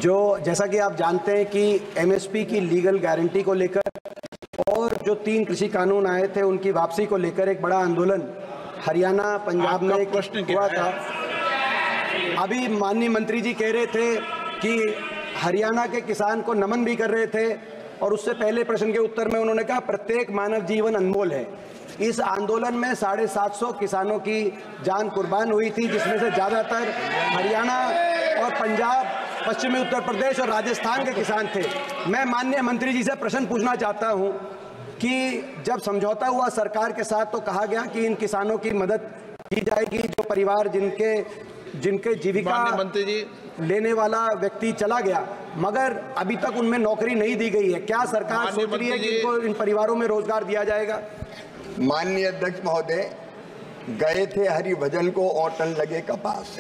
जैसा कि आप जानते हैं कि एमएसपी की लीगल गारंटी को लेकर और जो 3 कृषि कानून आए थे उनकी वापसी को लेकर एक बड़ा आंदोलन हरियाणा, पंजाब में हुआ था। अभी माननीय मंत्री जी कह रहे थे कि हरियाणा के किसान को नमन भी कर रहे थे और उससे पहले प्रश्न के उत्तर में उन्होंने कहा प्रत्येक मानव जीवन अनमोल है। इस आंदोलन में 750 किसानों की जान कुर्बान हुई थी, जिसमें से ज़्यादातर हरियाणा और पंजाब, पश्चिमी उत्तर प्रदेश और राजस्थान के किसान थे। मैं माननीय मंत्री जी से प्रश्न पूछना चाहता हूं कि जब समझौता हुआ सरकार के साथ तो कहा गया कि इन किसानों की मदद की जाएगी, जो परिवार जिनके जीविका मंत्री जी लेने वाला व्यक्ति चला गया, मगर अभी तक उनमें नौकरी नहीं दी गई है। क्या सरकार सोच रही है कि इनको, इन परिवारों में रोजगार दिया जाएगा? माननीय अध्यक्ष महोदय, गए थे हरिभजन को औटन लगे कपास।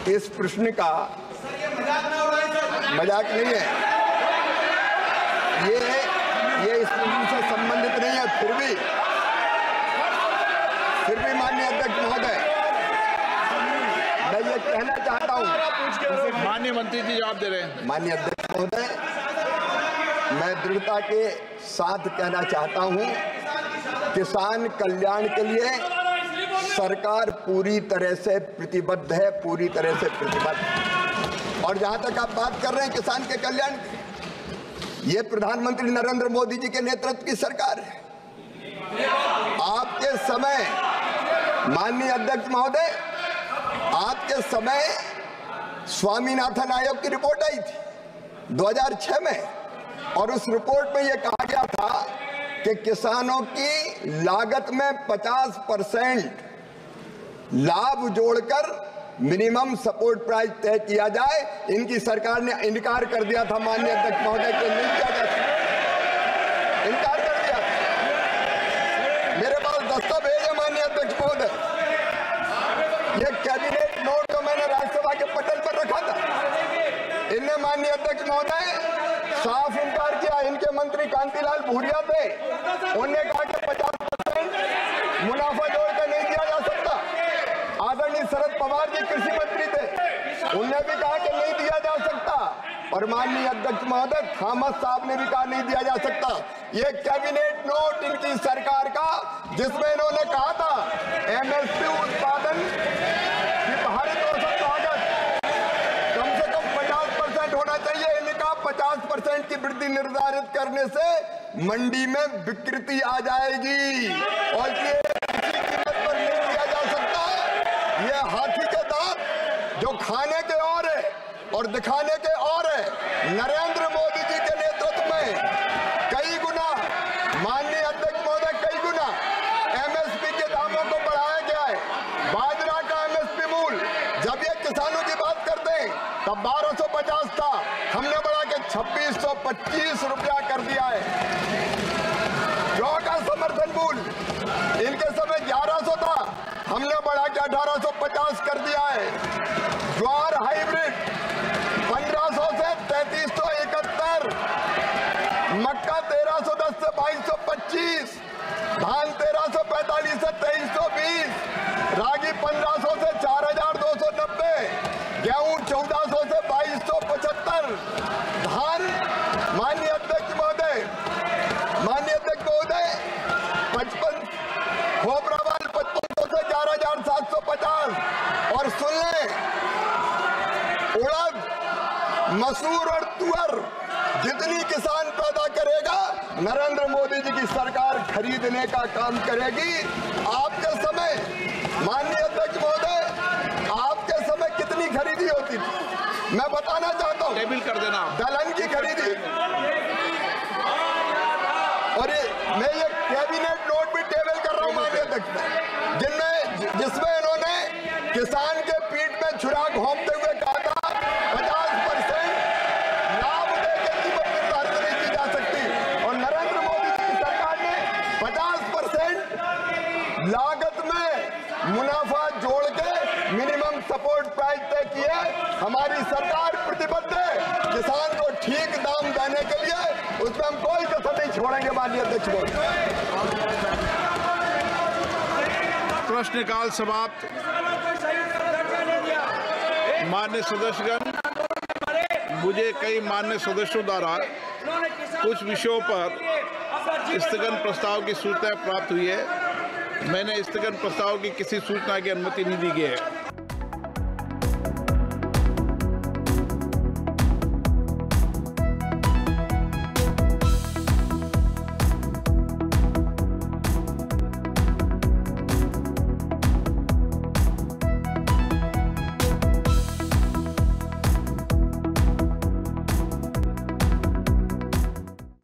इस प्रश्न का मजाक नहीं है, ये इस प्रश्न से संबंधित नहीं है। फिर भी माननीय अध्यक्ष महोदय, मैं ये कहना चाहता हूं। माननीय मंत्री जी जवाब दे रहे हैं। माननीय अध्यक्ष महोदय, मैं दृढ़ता के साथ कहना चाहता हूं, किसान कल्याण के लिए सरकार पूरी तरह से प्रतिबद्ध है, पूरी तरह से प्रतिबद्ध। और जहां तक आप बात कर रहे हैं किसान के कल्याण, ये प्रधानमंत्री नरेंद्र मोदी जी के नेतृत्व की सरकार है। आपके समय, माननीय अध्यक्ष महोदय, आपके समय स्वामीनाथन आयोग की रिपोर्ट आई थी 2006 में, और उस रिपोर्ट में यह कहा गया था कि किसानों की लागत में 50% लाभ जोड़कर मिनिमम सपोर्ट प्राइस तय किया जाए। इनकी सरकार ने इनकार कर दिया था माननीय अध्यक्ष महोदय कि नहीं किया जा सकता, इनकार कर दिया था। मेरे पास दस्तावेज है माननीय अध्यक्ष महोदय, ये कैबिनेट नोट जो मैंने राज्यसभा के पटल पर रखा था, इनने माननीय अध्यक्ष महोदय साफ इनकार किया। इनके मंत्री कांतिलाल भूरिया थे, उन्होंने कहा कि 50% मुनाफा जोड़कर नहीं दिया जा सकता। आदरणीय शरद पवार जी कृषि मंत्री थे, उन्होंने भी कहा कि नहीं दिया जा सकता। और माननीय अध्यक्ष महोदय थॉमस साहब ने भी कहा नहीं दिया जा सकता। ये कैबिनेट नोट इनकी सरकार का, जिसमें इन्होंने कहा था एमएसपी उत्पादन की भारित औसत लागत कम से कम 50% होना चाहिए। इन्हें कहा 50% की वृद्धि निर्धारित करने से मंडी में विकृति आ जाएगी और ये किसी कीमत पर नहीं दिया जा सकता। ये हाथी के दांत जो खाने के और है और दिखाने के और है। नरेंद्र मोदी जी के नेतृत्व में कई गुना, माननीय अध्यक्ष महोदय, कई गुना एमएसपी के दामों को बढ़ाया गया है। बाजरा का एमएसपी मूल्य जब ये किसानों की बात करते हैं तब 1250 था, हमने बढ़ा के 2625 रुपया कर दिया है। जौ का समर्थन मूल्य इनके समय 1100 था, हमने बढ़ा के 1850 कर दिया है। ज्वार हाइब्रिड 1500 से 3371, मक्का 1310 से 2225, धान 1345 से 2320, रागी 1500 से 4290, गेहूं 1400 से 2275, धान माननीय अध्यक्ष महोदय 55, खोपरावाल 5500 से 4750। और सुन लें, उड़द, मसूर और तुअर जितनी किसान पैदा करेगा नरेंद्र मोदी जी की सरकार खरीदने का काम करेगी। आपके समय, माननीय अध्यक्ष महोदय, आपके समय कितनी खरीदी होती थी मैं बताना चाहता हूँ। टेबल कर देना। दलहन की खरीदी, और मैं ये कैबिनेट नोट भी टेबल कर रहा हूँ माननीय अध्यक्ष, जिसमें इन्होंने किसान के पीठ में छुरा घोंपते हुए कहा था 50% लाभ देकर कीमत निर्धारित नहीं की जा सकती। और नरेंद्र मोदी जी की सरकार ने 50% लागत में मुनाफा जोड़ के मिनिमम सपोर्ट प्राइस तय किया। हमारी सरकार प्रतिबद्ध है किसान को ठीक दाम देने के लिए, उसमें हम कोई कसर नहीं छोड़ेंगे माननीय अध्यक्ष महोदय। प्रश्नकाल समाप्त। माननीय सदस्यगण, मुझे कई मान्य सदस्यों द्वारा कुछ विषयों पर स्थगन प्रस्ताव की सूचना प्राप्त हुई है। मैंने स्थगन प्रस्ताव की किसी सूचना की अनुमति नहीं दी गई है।